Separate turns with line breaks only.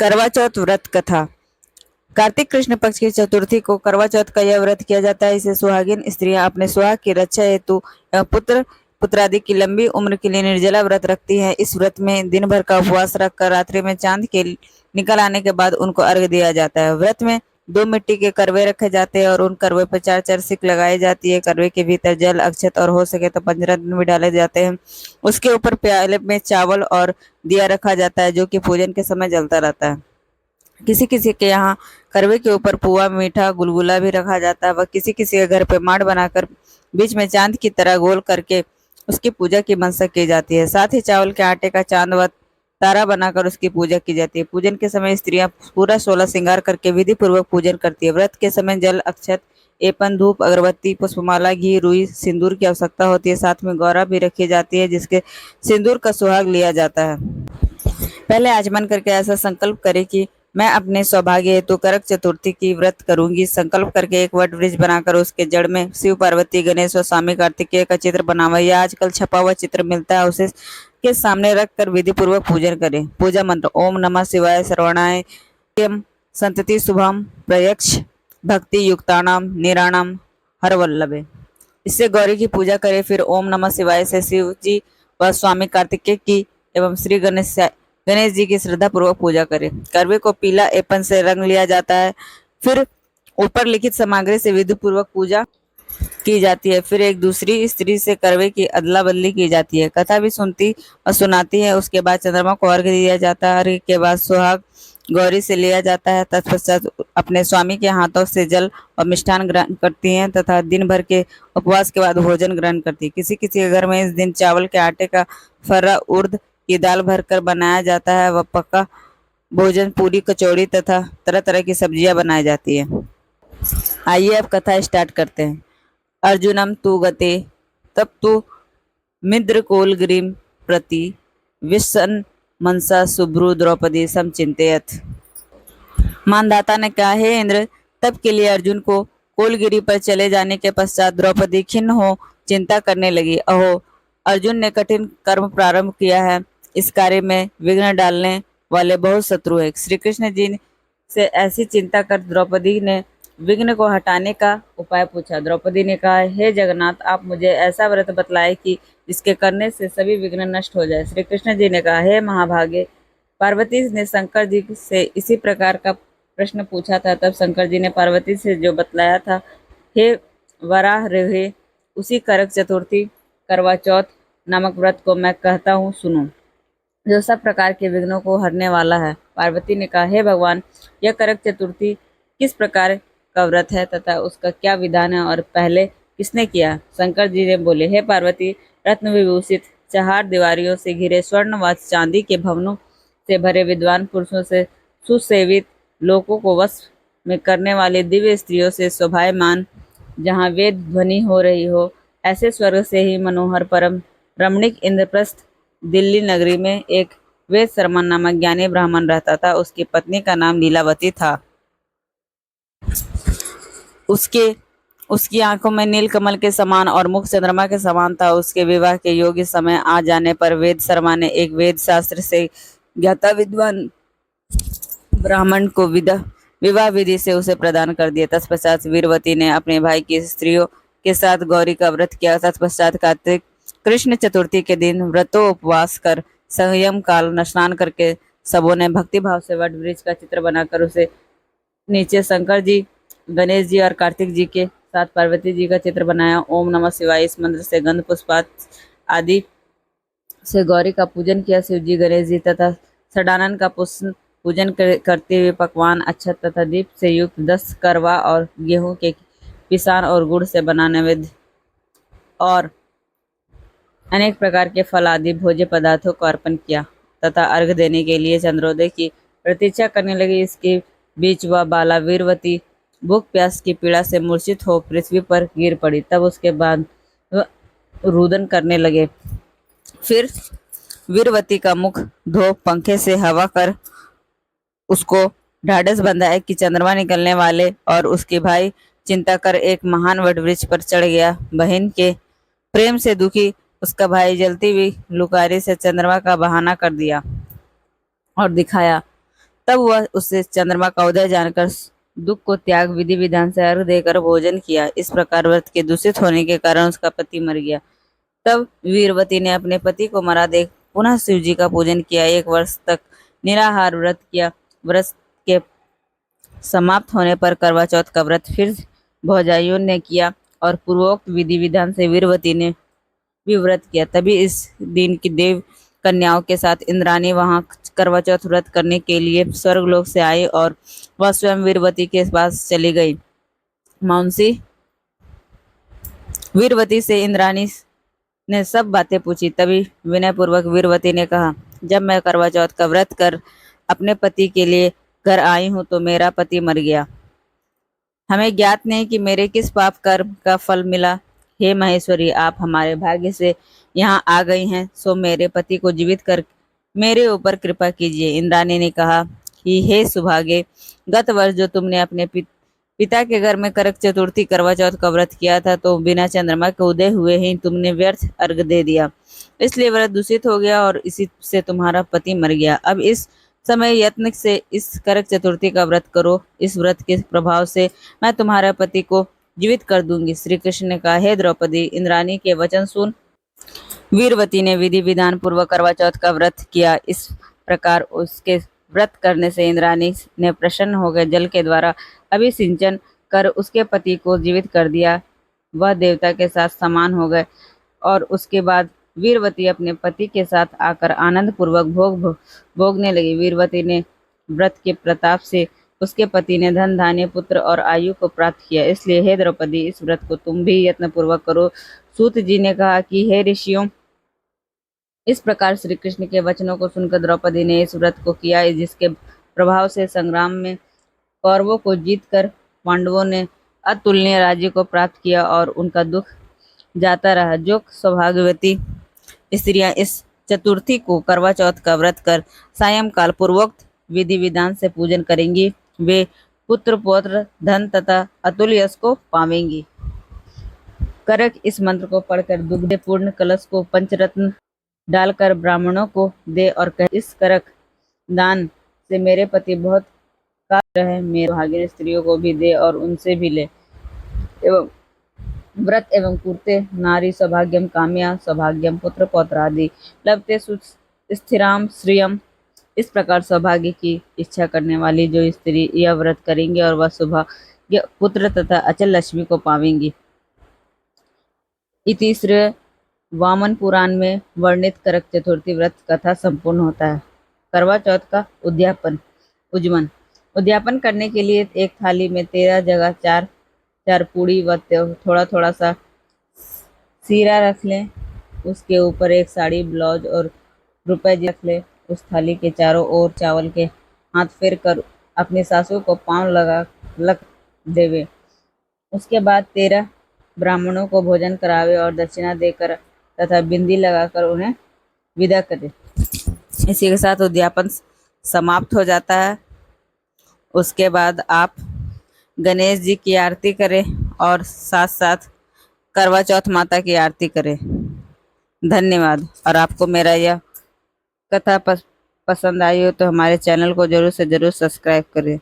करवा चौथ व्रत कथा। कार्तिक कृष्ण पक्ष की चतुर्थी को करवा चौथ का यह व्रत किया जाता है। इसे सुहागिन स्त्रियां अपने सुहाग की रक्षा हेतु एवं पुत्र पुत्रादि की लंबी उम्र के लिए निर्जला व्रत रखती हैं। इस व्रत में दिन भर का उपवास रखकर रात्रि में चांद के निकल आने के बाद उनको अर्घ्य दिया जाता है। व्रत में 2 मिट्टी के करवे रखे जाते हैं और उन करवे पर 4 सिक लगाई जाती है। करवे के भीतर जल, अक्षत और हो सके तो पंचरत्न भी डाले जाते हैं। उसके ऊपर प्याले में चावल और दिया रखा जाता है जो कि पूजन के समय जलता रहता है। किसी किसी के यहाँ करवे के ऊपर पुआ, मीठा, गुलगुला भी रखा जाता है। वह किसी किसी के घर पे माड़ बनाकर बीच में चांद की तरह गोल करके उसकी पूजा की मनसा की जाती है। साथ ही चावल के आटे का चांद व तारा बनाकर उसकी पूजा की जाती है। पूजन के समय स्त्रियां पूरा 16 श्रृंगार करके विधि पूर्वक पूजन करती है। व्रत के समय जल, अक्षत, एपन, धूप, अगरबत्ती, पुष्पमाला, घी, रुई, सिंदूर की आवश्यकता होती है। साथ में गौरा भी रखी जाती है जिसके सिंदूर का सुहाग लिया जाता है। पहले आचमन करके ऐसा संकल्प करे कि मैं अपने सौभाग्य हेतु करक चतुर्थी की व्रत करूंगी। संकल्प करके एक वट वृक्ष बनाकर उसके जड़ में शिव, पार्वती, गणेश व स्वामी कार्तिकेय का चित्र बनावा। यह आजकल छपा हुआ चित्र मिलता है, उसे के सामने रख कर विधि पूर्वक पूजन करें। पूजा मंत्र: ओम नमः शिवाय सर्वणाय यम संतति शुभम प्रयक्ष भक्ति युक्तानाम निराणाम हर वल्लभे। इससे गौरी की पूजा करें। फिर ओम नमः शिवाय से शिव जी व स्वामी कार्तिकेय की एवं श्री गणेश जी की श्रद्धा पूर्वक पूजा करें। करवे को पीला एपन से रंग लिया जाता है। फिर ऊपर लिखित सामग्री से विधि पूर्वक पूजा की जाती है। फिर एक दूसरी स्त्री से करवे की अदला बदली की जाती है। कथा भी सुनती और सुनाती है। उसके बाद चंद्रमा को अर्घ्य दिया जाता है। अर्घ्य के बाद सुहाग गौरी से लिया जाता है। तत्पश्चात अपने स्वामी के हाथों से जल और मिष्ठान ग्रहण करती हैं तथा दिन भर के उपवास के बाद भोजन ग्रहण करती है। किसी किसी के घर में इस दिन चावल के आटे का फर्रा, उड़द की दाल भरकर बनाया जाता है। वह पक्का भोजन, पूरी, कचौड़ी तथा तरह तरह की सब्जियां बनाई जाती है। आइए अब कथा स्टार्ट करते हैं। अर्जुनम तु गते तब तु मिद्रकोलगिरिं प्रति विशन मनसा शुभ्रु द्रौपदी समचिंतयत। मानदाता ने कहा, हे इंद्र, तब के लिए अर्जुन को कोलगिरी पर चले जाने के पश्चात द्रौपदी खिन्न हो चिंता करने लगी। अहो, अर्जुन ने कठिन कर्म प्रारंभ किया है। इस कार्य में विघ्न डालने वाले बहुत शत्रु है। श्री कृष्ण जी से ऐसी चिंता कर द्रौपदी ने विघ्न को हटाने का उपाय पूछा। द्रौपदी ने कहा, हे जगन्नाथ, आप मुझे ऐसा व्रत बतलाए कि जिसके करने से सभी विघ्न नष्ट हो जाए। श्री कृष्ण जी ने कहा, हे महाभागे, पार्वती ने शंकर जी से इसी प्रकार का प्रश्न पूछा था। तब शंकर जी ने पार्वती से जो बतलाया था, हे वराह रहे, उसी करक चतुर्थी करवा चौथ नामक व्रत को मैं कहता हूँ, सुनो, जो सब प्रकार के विघ्नों को हरने वाला है। पार्वती ने कहा, हे भगवान, यह करक चतुर्थी किस प्रकार का व्रत है तथा उसका क्या विधान है और पहले किसने किया? शंकर जी ने बोले, हे पार्वती, रत्न विभूषित 4 दीवारियों से घिरे स्वर्ण व चांदी के भवनों से भरे विद्वान पुरुषों से सुसेवित, लोगों को वश में करने वाली दिव्य स्त्रियों से शोभायमान, जहाँ वेद ध्वनि हो रही हो, ऐसे स्वर्ग से ही मनोहर परम रमणीक इंद्रप्रस्थ दिल्ली नगरी में एक वेद शर्मा नामक ज्ञानी ब्राह्मण रहता था। उसकी पत्नी का नाम लीलावती था। उसकी आंखों में नीलकमल के समान और मुख चंद्रमा के समान था। उसके विवाह के योग्य समय आ जाने पर वेद शर्मा ने एक वेद शास्त्र से ज्ञाता विद्वान ब्राह्मण को विवाह विधि से उसे प्रदान कर दिया। तत्पश्चात वीरवती ने अपने भाई की स्त्रियों के साथ गौरी का व्रत किया। तत्पश्चात कार्तिक कृष्ण चतुर्थी के दिन व्रतो उपवास कर संयम काल स्नान करके सबों ने भक्ति भाव से वट वृक्ष का चित्र बनाकर उसे नीचे शंकर जी, गणेश जी और कार्तिक जी के साथ पार्वती जी का चित्र बनाया। ओम नमः शिवाय इस मंत्र से गंध पुष्पात आदि से गौरी का पूजन किया। शिव जी, गणेश जी तथा षडानन का पूजन करते हुए पकवान, अक्षत तथा दीप से युक्त 10 करवा और गेहूं के पिसान और गुड़ से बना नैवेद्य और अनेक प्रकार के फल आदि भोज्य पदार्थों को अर्पण किया तथा अर्घ देने के लिए चंद्रोदय की प्रतीक्षा करने लगी। इसके बीच वह बाला वीरवती भूख प्यास की पीड़ा से मूर्छित हो पृथ्वी पर गिर पड़ी। तब उसके बाद वह रुदन करने लगे। फिर वीरवती का मुख धो पंखे से हवा कर उसको ढाढ़स बंधाए कि चंद्रमा निकलने वाले और उसके भाई चिंता कर एक महान वट वृक्ष पर चढ़ गया। बहन के प्रेम से दुखी उसका भाई जलती हुई लुकारी से चंद्रमा का बहाना कर दिया और दिखाया, तब वह उससे चंद्रमा का उदय जानकर दुख को त्याग विधि विधान से अर्घ देकर भोजन किया। इस प्रकार व्रत के दूषित होने के कारण उसका पति मर गया। तब वीरवती ने अपने पति को मरा देख पुनः शिव जी का पूजन किया। 1 वर्ष तक निराहार व्रत किया। व्रत के समाप्त होने पर करवा चौथ का व्रत फिर भौजाइयों ने किया और पूर्वोक्त विधि विधान से वीरवती ने भी व्रत किया। तभी इस दिन की देव कन्याओं के साथ इंद्राणी वहां करवा चौथ व्रत करने के लिए स्वर्गलोक से आई और वह स्वयं वीरवती के पास चली गई। मौंसी वीरवती से इंद्राणी ने सब बातें पूछी। तभी विनय पूर्वक वीरवती ने कहा, जब मैं करवा चौथ का व्रत कर अपने पति के लिए घर आई हूं तो मेरा पति मर गया। हमें ज्ञात नहीं कि मेरे किस पाप कर्म का फल मिला। हे महेश्वरी, आप हमारे भाग्य से यहाँ आ गई हैं, सो मेरे पति को जीवित कर मेरे ऊपर कृपा कीजिए। इंद्राणी ने कहा कि हे सुभागे, गत वर्ष जो तुमने अपने पिता के घर में करक चतुर्थी करवा चौथ का व्रत किया था तो बिना चंद्रमा के उदय हुए ही तुमने व्यर्थ अर्घ दे दिया, इसलिए व्रत दूषित हो गया और इसी से तुम्हारा पति मर गया। अब इस समय यत्न से इस करक चतुर्थी का व्रत करो। इस व्रत के प्रभाव से मैं तुम्हारे पति को जीवित कर दूंगी। श्री कृष्ण ने कहा, हे द्रौपदी, इंद्राणी के वचन सुन। वीरवती ने विधि विधान पूर्वक करवा चौथ का व्रत किया। इस प्रकार उसके व्रत करने से इंद्राणी ने प्रसन्न हो गए जल के द्वारा अभिसिंचन कर उसके पति को जीवित कर दिया। वह देवता के साथ समान हो गए और उसके बाद वीरवती अपने पति के साथ आकर आनंद पूर्वक भोगने लगी। वीरवती ने व्रत के प्रताप से उसके पति ने धन धान्य पुत्र और आयु को प्राप्त किया। इसलिए हे द्रौपदी, इस व्रत को तुम भी यत्न पूर्वक करो। सूत जी ने कहा कि हे ऋषियों, इस प्रकार श्री कृष्ण के वचनों को सुनकर द्रौपदी ने इस व्रत को किया, जिसके प्रभाव से संग्राम में कौरवों को जीतकर पांडवों ने अतुलनीय राज्य को प्राप्त किया और उनका दुख जाता रहा। जो सौभाग्यवती स्त्रियां इस चतुर्थी को करवा चौथ का व्रत कर सायंकाल पूर्वोक्त विधि विधान से पूजन करेंगी, वे पुत्र पौत्र धन तथा अतुल्य यश को पावेंगी। करक इस मंत्र को पढ़कर दुग्ध पूर्ण कलश को पंचरत्न डालकर ब्राह्मणों को दे और कहे, इस करक दान से मेरे पति बहुत काल रहे, मेरे भागिन स्त्रियों को भी दे और उनसे भी ले। एवं व्रत एवं कुर्ते नारी सौभाग्यम काम्या सौभाग्यम पुत्र पौत्र आदि लभते स्थिराम श्रियम। इस प्रकार सौभाग्य की इच्छा करने वाली जो स्त्री यह व्रत करेंगी और वह सौभाग्य पुत्र तथा अचल लक्ष्मी को पावेंगी। इति श्री वामन पुराण में वर्णित करक चतुर्थी व्रत कथा संपूर्ण होता है। करवा चौथ का उद्यापन करने के लिए एक थाली में 13 जगह 4 पूड़ी व थोड़ा थोड़ा सा सीरा रख लें। उसके ऊपर एक साड़ी ब्लाउज और रुपए रख लें। उस थाली के चारों ओर चावल के हाथ फेर कर अपनी सासू को पांव लग देवे। उसके बाद 13 ब्राह्मणों को भोजन करावे और दक्षिणा देकर तथा बिंदी लगाकर उन्हें विदा करे। इसी के साथ उद्यापन समाप्त हो जाता है। उसके बाद आप गणेश जी की आरती करें और साथ साथ करवा चौथ माता की आरती करें। धन्यवाद। और आपको मेरा यह कथा पसंद आई हो तो हमारे चैनल को जरूर से जरूर सब्सक्राइब करें।